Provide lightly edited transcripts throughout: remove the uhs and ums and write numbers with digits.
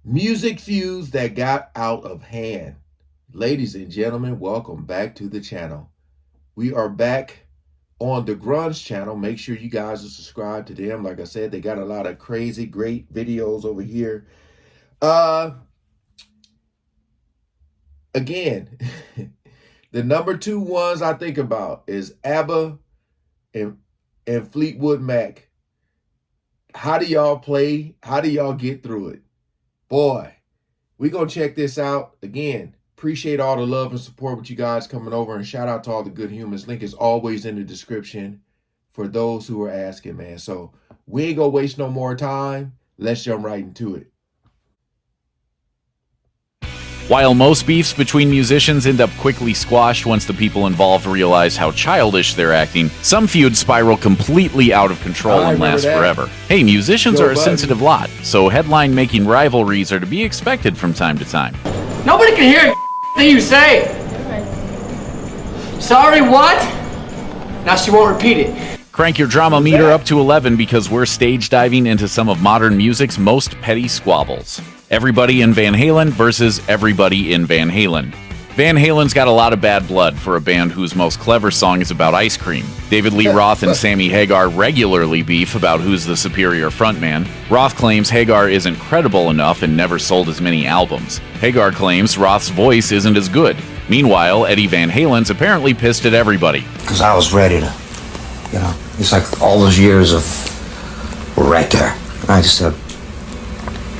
Music feuds that got out of hand. Ladies and gentlemen, welcome back to the channel. We are back on the Grunge channel. Make sure you guys are subscribed to them. Like I said, they got a lot of crazy, great videos over here. Again, the number two ones I think about is ABBA and Fleetwood Mac. How do y'all play? How do y'all get through it? Boy, we're going to check this out. Again, appreciate all the love and support with you guys coming over, and shout out to all the good humans. Link is always in the description for those who are asking, man. So we ain't going to waste no more time. Let's jump right into it. While most beefs between musicians end up quickly squashed once the people involved realize how childish they're acting, some feuds spiral completely out of control and last forever. Hey, musicians are a sensitive lot, so headline-making rivalries are to be expected from time to time. Nobody can hear a thing you say. Sorry, what? Now she won't repeat it. Crank your drama meter up to 11 because we're stage diving into some of modern music's most petty squabbles. Everybody in Van Halen versus everybody in Van Halen. Van Halen's got a lot of bad blood for a band whose most clever song is about ice cream. David Lee Roth and Sammy Hagar regularly beef about who's the superior frontman. Roth claims Hagar isn't credible enough and never sold as many albums. Hagar claims Roth's voice isn't as good. Meanwhile, Eddie Van Halen's apparently pissed at everybody. Because I was ready to, it's like all those years of right there. I just said,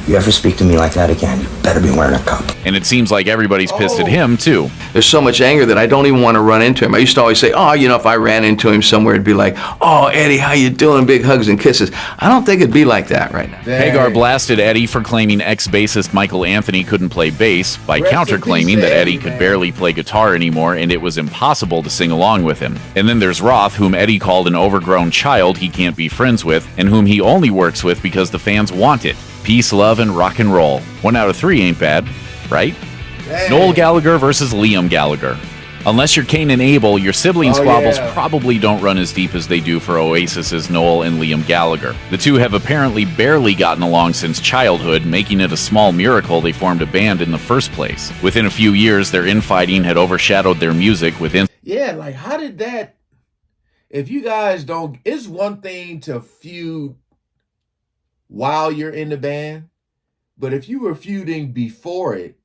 you ever speak to me like that again, you better be wearing a cup. And it seems like everybody's pissed at him, too. There's so much anger that I don't even want to run into him. I used to always say, if I ran into him somewhere, it'd be like, oh, Eddie, how you doing? Big hugs and kisses. I don't think it'd be like that right now. Dang. Hagar blasted Eddie for claiming ex-bassist Michael Anthony couldn't play bass by counter-claiming that Eddie could barely play guitar anymore and it was impossible to sing along with him. And then there's Roth, whom Eddie called an overgrown child he can't be friends with and whom he only works with because the fans want it. Peace, love, and rock and roll. 1 out of 3 ain't bad, right? Dang. Noel Gallagher versus Liam Gallagher. Unless you're Cain and Abel, your sibling squabbles probably don't run as deep as they do for Oasis's Noel and Liam Gallagher. The two have apparently barely gotten along since childhood, making it a small miracle they formed a band in the first place. Within a few years, their infighting had overshadowed their music within... Yeah, like how did that... If you guys don't... It's one thing to feud while you're in the band, but if you were feuding before it,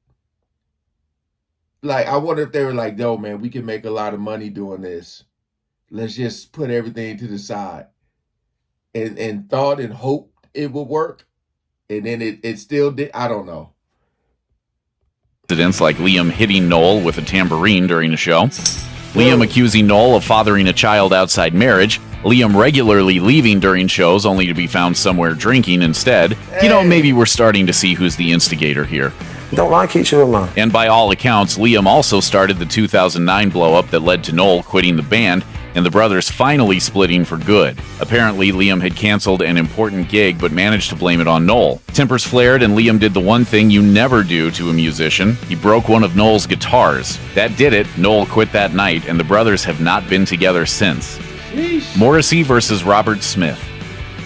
like I wonder if they were like, no man, we can make a lot of money doing this, let's just put everything to the side, and thought and hoped it would work, and then it still did. I don't know. Incidents like Liam hitting Noel with a tambourine during a show, Liam accusing Noel of fathering a child outside marriage, Liam regularly leaving during shows only to be found somewhere drinking instead. Maybe we're starting to see who's the instigator here. Don't like each other, man. And by all accounts, Liam also started the 2009 blow-up that led to Noel quitting the band and the brothers finally splitting for good. Apparently, Liam had canceled an important gig but managed to blame it on Noel. Tempers flared and Liam did the one thing you never do to a musician. He broke one of Noel's guitars. That did it. Noel quit that night and the brothers have not been together since. Sheesh. Morrissey versus Robert Smith.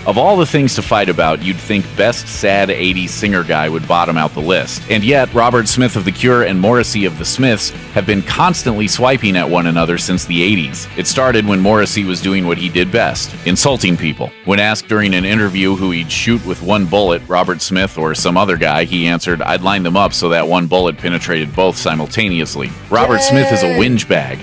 Of all the things to fight about, you'd think best sad 80s singer guy would bottom out the list. And yet, Robert Smith of The Cure and Morrissey of The Smiths have been constantly swiping at one another since the 80s. It started when Morrissey was doing what he did best, insulting people. When asked during an interview who he'd shoot with one bullet, Robert Smith or some other guy, he answered, "I'd line them up so that one bullet penetrated both simultaneously." Robert Smith is a whinge bag.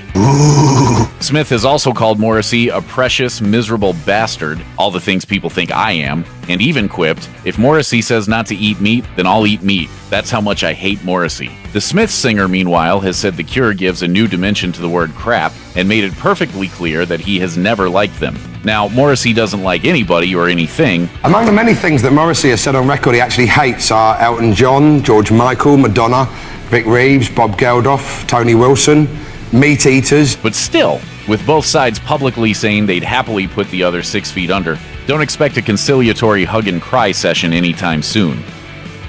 Smith has also called Morrissey a precious, miserable bastard, all the things people think I am, and even quipped, "If Morrissey says not to eat meat, then I'll eat meat. That's how much I hate Morrissey." The Smiths singer, meanwhile, has said The Cure gives a new dimension to the word crap and made it perfectly clear that he has never liked them. Now, Morrissey doesn't like anybody or anything. Among the many things that Morrissey has said on record he actually hates are Elton John, George Michael, Madonna, Vic Reeves, Bob Geldof, Tony Wilson, meat eaters. But still, with both sides publicly saying they'd happily put the other 6 feet under, don't expect a conciliatory hug and cry session anytime soon.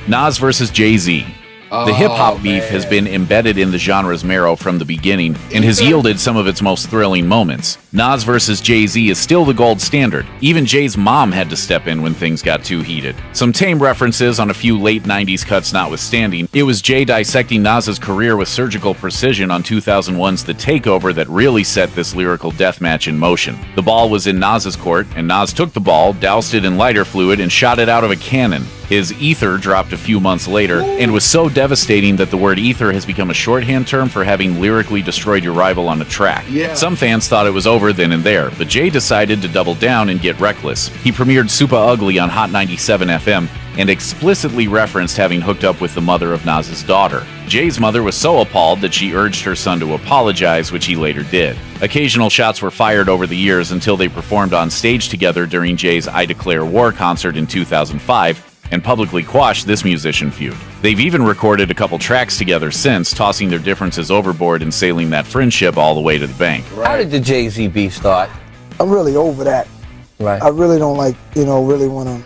Nas versus Jay-Z. The hip-hop beef man. has been embedded in the genre's marrow from the beginning and has yielded some of its most thrilling moments. Nas versus Jay-Z is still the gold standard. Even Jay's mom had to step in when things got too heated. Some tame references on a few late 90s cuts notwithstanding, it was Jay dissecting Nas's career with surgical precision on 2001's The Takeover that really set this lyrical deathmatch in motion. The ball was in Nas's court, and Nas took the ball, doused it in lighter fluid, and shot it out of a cannon. His ether dropped a few months later and was so devastating that the word ether has become a shorthand term for having lyrically destroyed your rival on a track. Yeah. Some fans thought it was over then and there, but Jay decided to double down and get reckless. He premiered Super Ugly on Hot 97 FM and explicitly referenced having hooked up with the mother of Nas's daughter. Jay's mother was so appalled that she urged her son to apologize, which he later did. Occasional shots were fired over the years until they performed on stage together during Jay's I Declare War concert in 2005, and publicly quashed this musician feud. They've even recorded a couple tracks together since, tossing their differences overboard and sailing that friendship all the way to the bank. How did the Jay-Z beef start? I'm really over that. Right. I really don't like, really want to.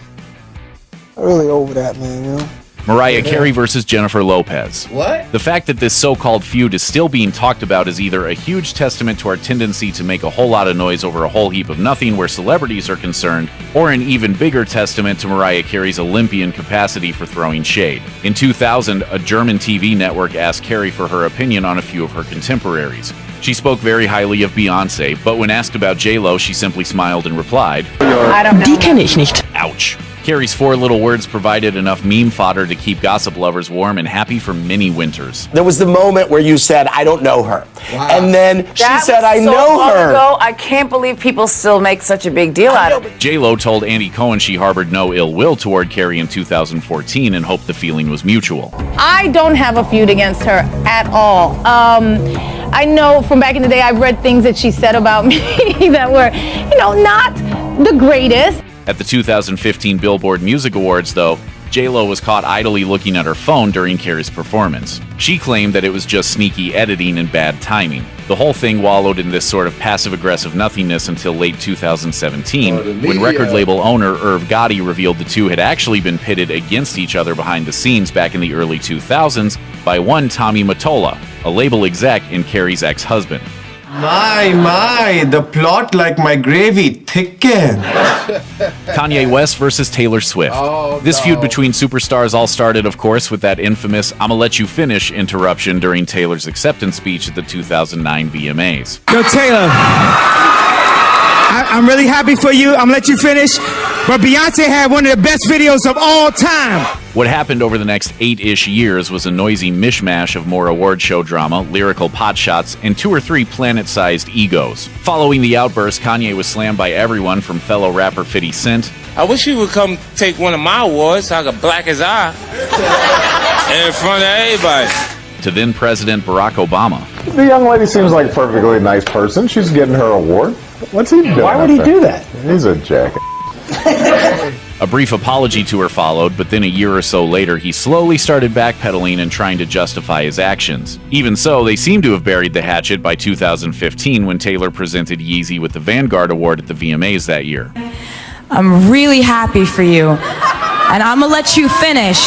I'm really over that, man, Mariah Carey versus Jennifer Lopez. What? The fact that this so-called feud is still being talked about is either a huge testament to our tendency to make a whole lot of noise over a whole heap of nothing where celebrities are concerned, or an even bigger testament to Mariah Carey's Olympian capacity for throwing shade. In 2000, a German TV network asked Carey for her opinion on a few of her contemporaries. She spoke very highly of Beyoncé, but when asked about J-Lo, she simply smiled and replied, Die kenne ich nicht. "Ouch." Carey's four little words provided enough meme fodder to keep gossip lovers warm and happy for many winters. There was the moment where you said, I don't know her. Wow. And then she said, I know her. Ago, I can't believe people still make such a big deal out of it. J-Lo told Andy Cohen she harbored no ill will toward Carey in 2014 and hoped the feeling was mutual. I don't have a feud against her at all. I know from back in the day, I've read things that she said about me that were, not the greatest. At the 2015 Billboard Music Awards, though, J-Lo was caught idly looking at her phone during Carey's performance. She claimed that it was just sneaky editing and bad timing. The whole thing wallowed in this sort of passive-aggressive nothingness until late 2017, when record label owner Irv Gotti revealed the two had actually been pitted against each other behind the scenes back in the early 2000s by one Tommy Mottola, a label exec and Carey's ex-husband. My, the plot like my gravy thicken. Kanye West versus Taylor Swift. This feud between superstars all started, of course, with that infamous "I'ma let you finish" interruption during Taylor's acceptance speech at the 2009 VMAs. Yo, Taylor, I'm really happy for you. I'm gonna let you finish. But Beyonce had one of the best videos of all time. What happened over the next 8-ish years was a noisy mishmash of more award show drama, lyrical potshots, and 2 or 3 planet-sized egos. Following the outburst, Kanye was slammed by everyone from fellow rapper 50 Cent. I wish he would come take one of my awards so I could black his eye in front of everybody. To then President Barack Obama. The young lady seems like a perfectly nice person. She's getting her award. What's he doing? Why would he do that? He's a jackass. A brief apology to her followed, but then a year or so later, he slowly started backpedaling and trying to justify his actions. Even so, they seem to have buried the hatchet by 2015 when Taylor presented Yeezy with the Vanguard Award at the VMAs that year. I'm really happy for you, and I'm gonna let you finish.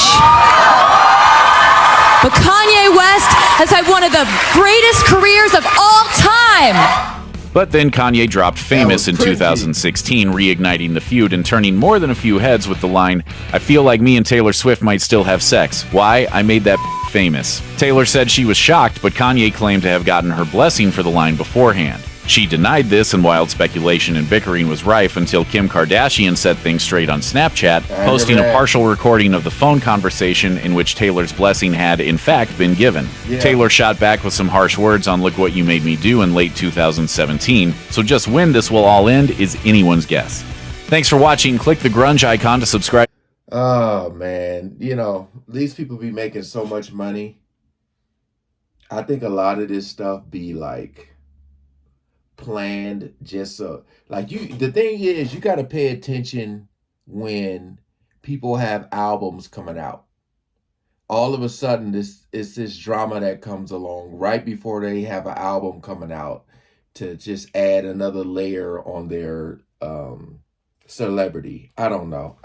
But Kanye West has had one of the greatest careers of all time. But then Kanye dropped Famous in 2016, reigniting the feud and turning more than a few heads with the line, "I feel like me and Taylor Swift might still have sex. Why? I made that famous." Taylor said she was shocked, but Kanye claimed to have gotten her blessing for the line beforehand. She denied this, and wild speculation and bickering was rife until Kim Kardashian set things straight on Snapchat, posting a partial recording of the phone conversation in which Taylor's blessing had, in fact, been given. Yeah. Taylor shot back with some harsh words on "Look What You Made Me Do" in late 2017, so just when this will all end is anyone's guess. Thanks for watching. Click the grunge icon to subscribe. Oh, man. These people be making so much money. I think a lot of this stuff be like planned just so the thing is you got to pay attention when people have albums coming out. All of a sudden it's this drama that comes along right before they have an album coming out to just add another layer on their celebrity. I don't know.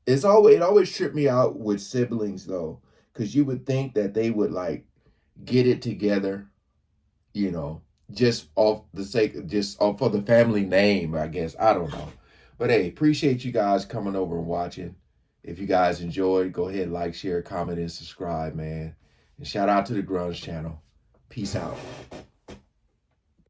it always tripped me out with siblings though, because you would think that they would like get it together, you know, just off the sake, just off for the family name, I guess. I don't know. But hey, appreciate you guys coming over and watching. If you guys enjoyed, go ahead, like, share, comment, and subscribe, man. And shout out to the Grunge channel. Peace out.